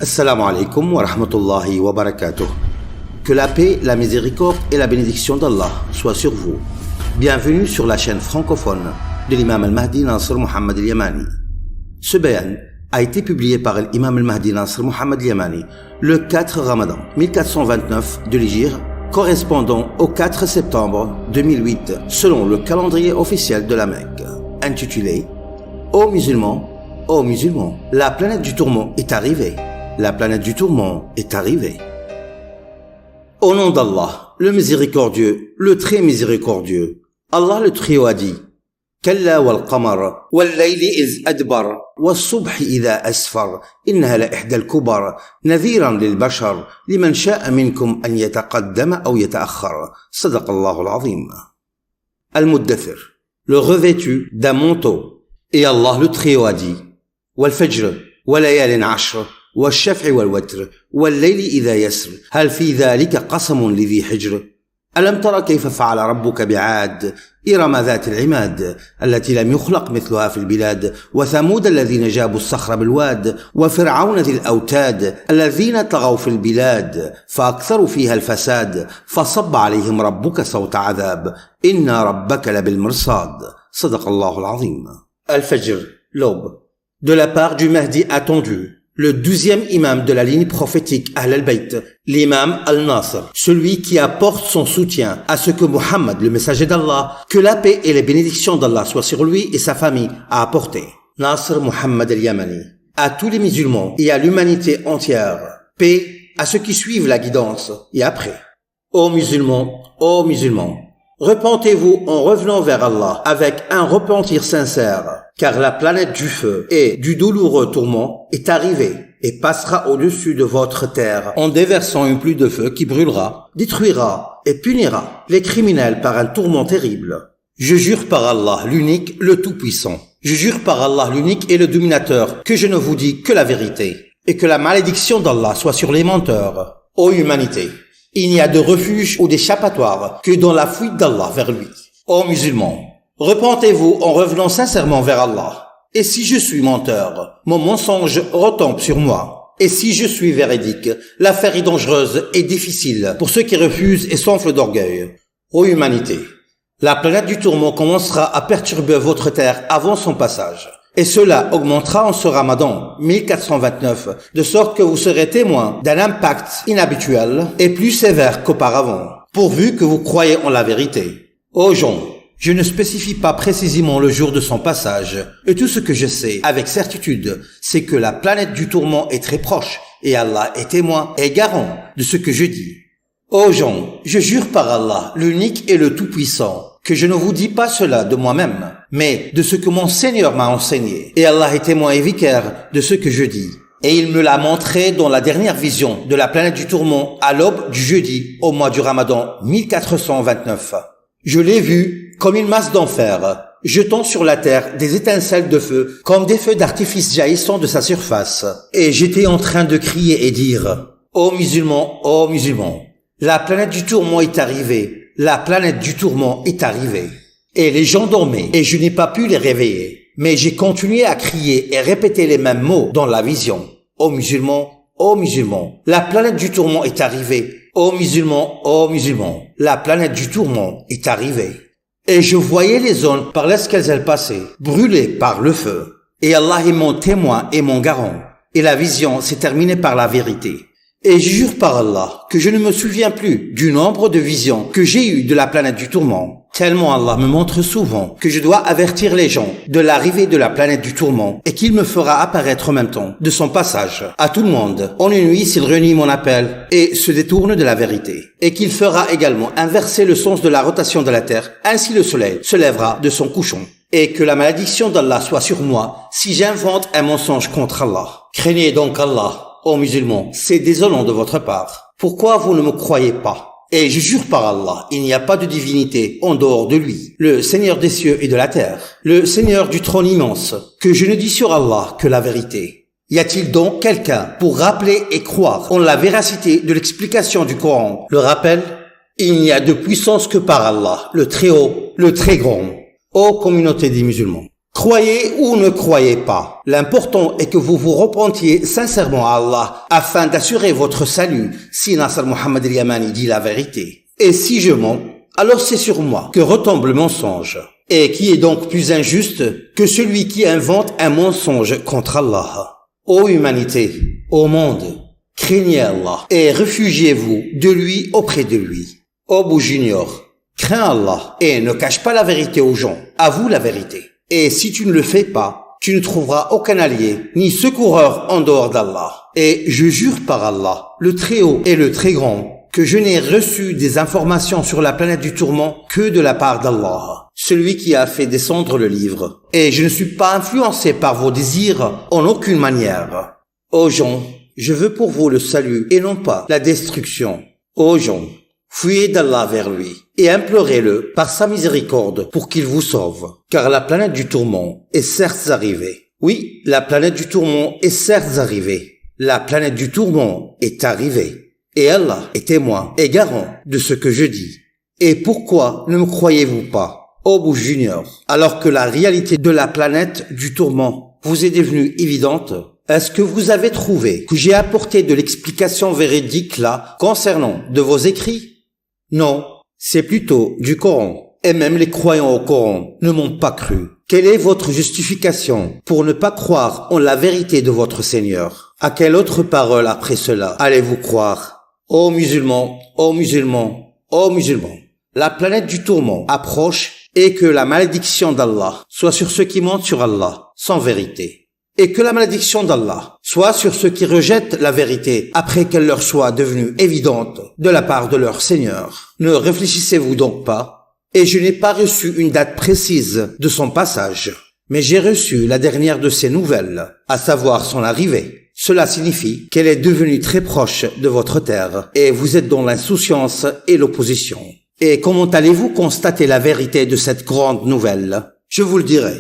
Assalamu alaikum wa rahmatullahi wa barakatuh. Que la paix, la miséricorde et la bénédiction d'Allah soient sur vous. Bienvenue sur la chaîne francophone de l'imam al-Mahdi Nasr Mohammed al-Yamani. Ce bayan a été publié par l'imam al-Mahdi Nasr Mohammed al-Yamani le 4 Ramadan 1429 de l'Hégire, correspondant au 4 septembre 2008 selon le calendrier officiel de la Mecque, intitulé « Ô musulmans, ô musulmans, la planète du tourment est arrivée. La planète du tourment est arrivée. » Au nom d'Allah, le miséricordieux, le très miséricordieux, Allah le Très-Haut a dit: كلا والقمر والليل إذ أدبر والصبح إذا أسفر إنها لإحدى الكبر نذيرا للبشر لمن شاء منكم أن يتقدم أو يتأخر صدق الله العظيم. Al-Muddathir, le revêtu d'un manteau. Et Allah le Très-Haut a dit: والفجر وليال عشر والشفع والوتر والليل إذا يسر هل في ذلك قسم لذي حجر ألم تر كيف فعل ربك بعاد إرم ذات العماد التي لم يخلق مثلها في البلاد وثمود الذين جابوا الصخر بالواد وفرعون ذي الأوتاد الذين طغوا في البلاد فأكثروا فيها الفساد فصب عليهم ربك صوت عذاب إن ربك لبالمرصاد صدق الله العظيم. Al-Fajr, l'aube. De la part du Mahdi attendu, le 12e imam de la ligne prophétique Ahl al-Bayt, l'imam al-Nasr, celui qui apporte son soutien à ce que Muhammad, le messager d'Allah, que la paix et les bénédictions d'Allah soient sur lui et sa famille, a apporté. Nasr Mohammed al-Yamani, à tous les musulmans et à l'humanité entière, paix à ceux qui suivent la guidance et après. Ô musulmans, repentez-vous en revenant vers Allah avec un repentir sincère, car la planète du feu et du douloureux tourment est arrivée et passera au-dessus de votre terre en déversant une pluie de feu qui brûlera, détruira et punira les criminels par un tourment terrible. Je jure par Allah, l'unique, le tout-puissant. Je jure par Allah, l'unique et le dominateur, que je ne vous dis que la vérité et que la malédiction d'Allah soit sur les menteurs. Ô humanité, il n'y a de refuge ou d'échappatoire que dans la fuite d'Allah vers lui. Ô musulmans, repentez-vous en revenant sincèrement vers Allah. Et si je suis menteur, mon mensonge retombe sur moi. Et si je suis véridique, l'affaire est dangereuse et difficile pour ceux qui refusent et s'enflent d'orgueil. Ô humanité, la planète du tourment commencera à perturber votre terre avant son passage. Et cela augmentera en ce Ramadan 1429, de sorte que vous serez témoin d'un impact inhabituel et plus sévère qu'auparavant, pourvu que vous croyez en la vérité. Ô gens, je ne spécifie pas précisément le jour de son passage, et tout ce que je sais avec certitude, c'est que la planète du tourment est très proche, et Allah est témoin et garant de ce que je dis. Ô gens, je jure par Allah, l'unique et le tout-puissant, que je ne vous dis pas cela de moi-même, mais de ce que mon Seigneur m'a enseigné, et Allah est témoin et vicaire de ce que je dis. Et il me l'a montré dans la dernière vision de la planète du tourment à l'aube du jeudi au mois du Ramadan 1429. Je l'ai vu comme une masse d'enfer, jetant sur la terre des étincelles de feu, comme des feux d'artifice jaillissant de sa surface. Et j'étais en train de crier et dire: ô musulmans, la planète du tourment est arrivée, la planète du tourment est arrivée. Et les gens dormaient, et je n'ai pas pu les réveiller. Mais j'ai continué à crier et répéter les mêmes mots dans la vision. Ô musulmans, la planète du tourment est arrivée. Ô musulmans, la planète du tourment est arrivée. Et je voyais les zones par lesquelles elle passait, brûlées par le feu. Et Allah est mon témoin et mon garant. Et la vision s'est terminée par la vérité. Et je jure par Allah que je ne me souviens plus du nombre de visions que j'ai eues de la planète du tourment. Tellement Allah me montre souvent que je dois avertir les gens de l'arrivée de la planète du tourment et qu'il me fera apparaître en même temps de son passage à tout le monde en une nuit s'il renie mon appel et se détourne de la vérité. Et qu'il fera également inverser le sens de la rotation de la terre, ainsi le soleil se lèvera de son couchon. Et que la malédiction d'Allah soit sur moi si j'invente un mensonge contre Allah. Craignez donc Allah. Ô musulmans, c'est désolant de votre part. Pourquoi vous ne me croyez pas? Et je jure par Allah, il n'y a pas de divinité en dehors de lui, le Seigneur des cieux et de la terre, le Seigneur du trône immense, que je ne dis sur Allah que la vérité. Y a-t-il donc quelqu'un pour rappeler et croire en la véracité de l'explication du Coran? Le rappel? Il n'y a de puissance que par Allah, le Très-Haut, le Très Grand. Ô communauté des musulmans, Croyez ou ne croyez pas. L'important est que vous vous repentiez sincèrement à Allah afin d'assurer votre salut si Nasr Mohammed al-Yamani dit la vérité. Et si je mens, alors c'est sur moi que retombe le mensonge. Et qui est donc plus injuste que celui qui invente un mensonge contre Allah? Ô humanité, ô monde, craignez Allah et réfugiez-vous de lui auprès de lui. Ô Bou Junior, crains Allah et ne cache pas la vérité aux gens, avoue la vérité. Et si tu ne le fais pas, tu ne trouveras aucun allié ni secoureur en dehors d'Allah. Et je jure par Allah, le Très-Haut et le Très-Grand, que je n'ai reçu des informations sur la planète du tourment que de la part d'Allah, celui qui a fait descendre le livre. Et je ne suis pas influencé par vos désirs en aucune manière. Ô gens, je veux pour vous le salut et non pas la destruction. Ô gens, fuyez d'Allah vers lui et implorez-le par sa miséricorde pour qu'il vous sauve. Car la planète du tourment est certes arrivée. Oui, la planète du tourment est certes arrivée. La planète du tourment est arrivée. Et Allah est témoin et garant de ce que je dis. Et pourquoi ne me croyez-vous pas, ô Bou Junior, alors que la réalité de la planète du tourment vous est devenue évidente? Est-ce que vous avez trouvé que j'ai apporté de l'explication véridique là concernant de vos écrits? Non, c'est plutôt du Coran. Et même les croyants au Coran ne m'ont pas cru. Quelle est votre justification pour ne pas croire en la vérité de votre Seigneur? À quelle autre parole après cela allez-vous croire? Ô musulmans, ô musulmans, ô musulmans, la planète du tourment approche et que la malédiction d'Allah soit sur ceux qui mentent sur Allah sans vérité. Et que la malédiction d'Allah soit sur ceux qui rejettent la vérité après qu'elle leur soit devenue évidente de la part de leur Seigneur. Ne réfléchissez-vous donc pas? Et je n'ai pas reçu une date précise de son passage, mais j'ai reçu la dernière de ses nouvelles, à savoir son arrivée. Cela signifie qu'elle est devenue très proche de votre terre et vous êtes dans l'insouciance et l'opposition. Et comment allez-vous constater la vérité de cette grande nouvelle? Je vous le dirai.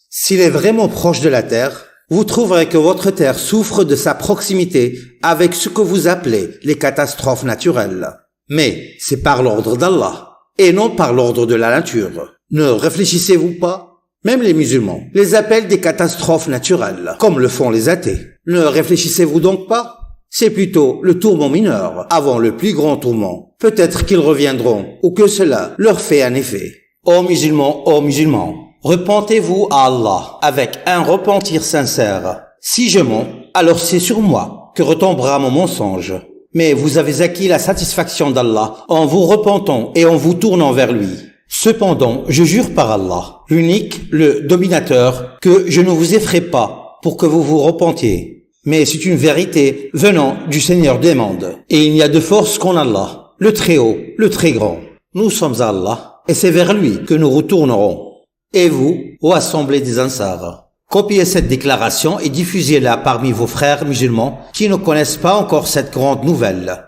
S'il est vraiment proche de la terre, vous trouverez que votre terre souffre de sa proximité avec ce que vous appelez les catastrophes naturelles. Mais c'est par l'ordre d'Allah et non par l'ordre de la nature. Ne réfléchissez-vous pas? Même les musulmans les appellent des catastrophes naturelles, comme le font les athées. Ne réfléchissez-vous donc pas? C'est plutôt le tourment mineur, avant le plus grand tourment. Peut-être qu'ils reviendront, ou que cela leur fait un effet. Ô musulmans, repentez-vous à Allah avec un repentir sincère. Si je mens, alors c'est sur moi que retombera mon mensonge. Mais vous avez acquis la satisfaction d'Allah en vous repentant et en vous tournant vers lui. Cependant, je jure par Allah, l'unique, le dominateur, que je ne vous effraie pas pour que vous vous repentiez. Mais c'est une vérité venant du Seigneur des mondes. Et il n'y a de force qu'en Allah, le Très-Haut, le Très-Grand. Nous sommes à Allah, et c'est vers lui que nous retournerons. Et vous, ô assemblée des Ansar, copiez cette déclaration et diffusez-la parmi vos frères musulmans qui ne connaissent pas encore cette grande nouvelle,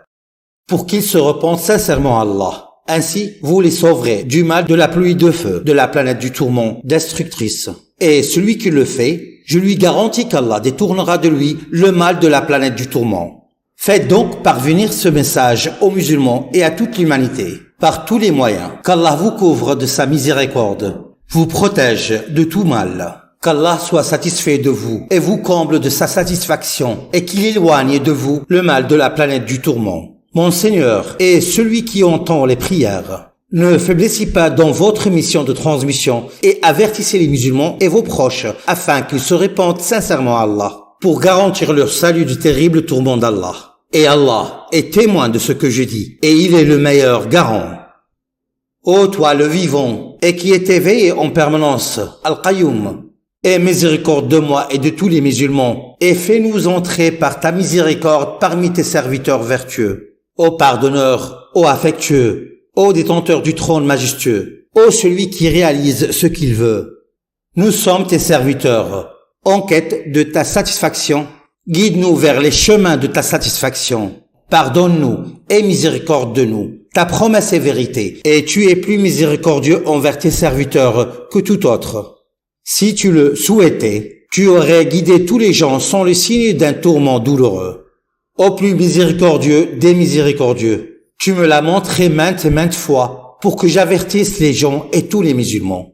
pour qu'ils se repentent sincèrement à Allah. Ainsi, vous les sauverez du mal de la pluie de feu, de la planète du tourment destructrice. Et celui qui le fait, je lui garantis qu'Allah détournera de lui le mal de la planète du tourment. Faites donc parvenir ce message aux musulmans et à toute l'humanité, par tous les moyens, qu'Allah vous couvre de sa miséricorde, vous protège de tout mal, qu'Allah soit satisfait de vous et vous comble de sa satisfaction et qu'il éloigne de vous le mal de la planète du tourment. Mon Seigneur est celui qui entend les prières. Ne faiblissez pas dans votre mission de transmission et avertissez les musulmans et vos proches afin qu'ils se répandent sincèrement à Allah pour garantir leur salut du terrible tourment d'Allah. Et Allah est témoin de ce que je dis et il est le meilleur garant. Ô toi le vivant et qui est éveillé en permanence, Al-Qayyum, aie miséricorde de moi et de tous les musulmans et fais-nous entrer par ta miséricorde parmi tes serviteurs vertueux. Ô pardonneur, ô affectueux, ô détenteur du trône majestueux, ô celui qui réalise ce qu'il veut. Nous sommes tes serviteurs, en quête de ta satisfaction. Guide-nous vers les chemins de ta satisfaction. Pardonne-nous et miséricorde de nous. Ta promesse est vérité, et tu es plus miséricordieux envers tes serviteurs que tout autre. Si tu le souhaitais, tu aurais guidé tous les gens sans le signe d'un tourment douloureux. Ô plus miséricordieux des miséricordieux, tu me l'as montré maintes et maintes fois pour que j'avertisse les gens et tous les musulmans.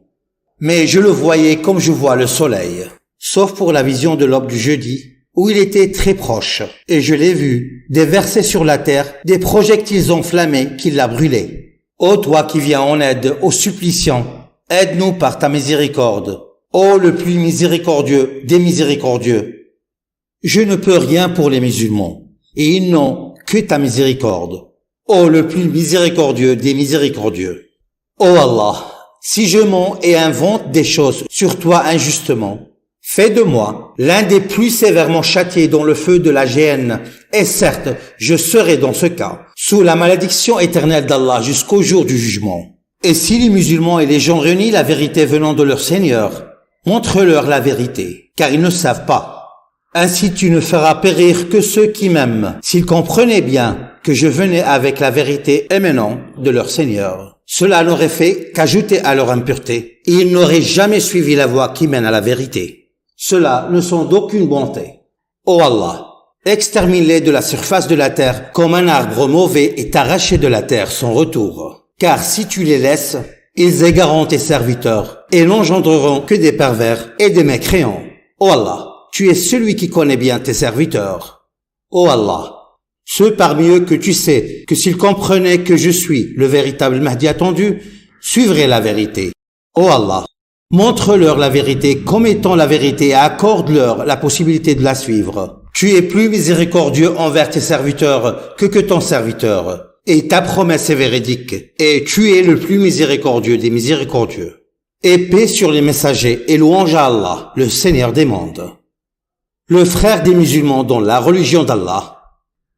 mais je le voyais comme je vois le soleil, sauf pour la vision de l'aube du jeudi, où il était très proche, et je l'ai vu déverser sur la terre des projectiles enflammés qui l'a brûlé. Ô toi qui viens en aide aux suppliciants, aide-nous par ta miséricorde. Ô le plus miséricordieux des miséricordieux. Je ne peux rien pour les musulmans, et ils n'ont que ta miséricorde. Ô le plus miséricordieux des miséricordieux. Ô Allah, si je mens et invente des choses sur toi injustement, fais de moi l'un des plus sévèrement châtiés dans le feu de la géhenne, et certes, je serai dans ce cas, sous la malédiction éternelle d'Allah jusqu'au jour du jugement. Et si les musulmans et les gens réunis la vérité venant de leur Seigneur, montre-leur la vérité, car ils ne savent pas. Ainsi tu ne feras périr que ceux qui m'aiment, s'ils comprenaient bien que je venais avec la vérité émanant de leur Seigneur. Cela n'aurait fait qu'ajouter à leur impureté, et ils n'auraient jamais suivi la voie qui mène à la vérité. Ceux-là ne sont d'aucune bonté. Ô Allah, extermine-les de la surface de la terre comme un arbre mauvais est arraché de la terre sans retour. Car si tu les laisses, ils égareront tes serviteurs et n'engendreront que des pervers et des mécréants. Ô Allah, tu es celui qui connaît bien tes serviteurs. Ô Allah, ceux parmi eux que tu sais que s'ils comprenaient que je suis le véritable Mahdi attendu, suivraient la vérité. Ô Allah, montre-leur la vérité comme étant la vérité et accorde-leur la possibilité de la suivre. Tu es plus miséricordieux envers tes serviteurs que ton serviteur. Et ta promesse est véridique, et tu es le plus miséricordieux des miséricordieux. Et paix sur les messagers et louange à Allah, le Seigneur des mondes. Le frère des musulmans dans la religion d'Allah,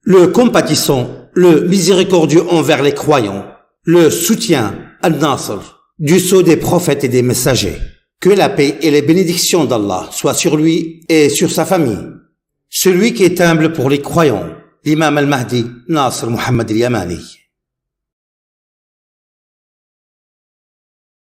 le compatissant, le miséricordieux envers les croyants, le soutien, Al-Nasr, du sceau des prophètes et des messagers. Que la paix et les bénédictions d'Allah soient sur lui et sur sa famille. Celui qui est humble pour les croyants, l'imam al-Mahdi, Nasr Muhammad al-Yamani.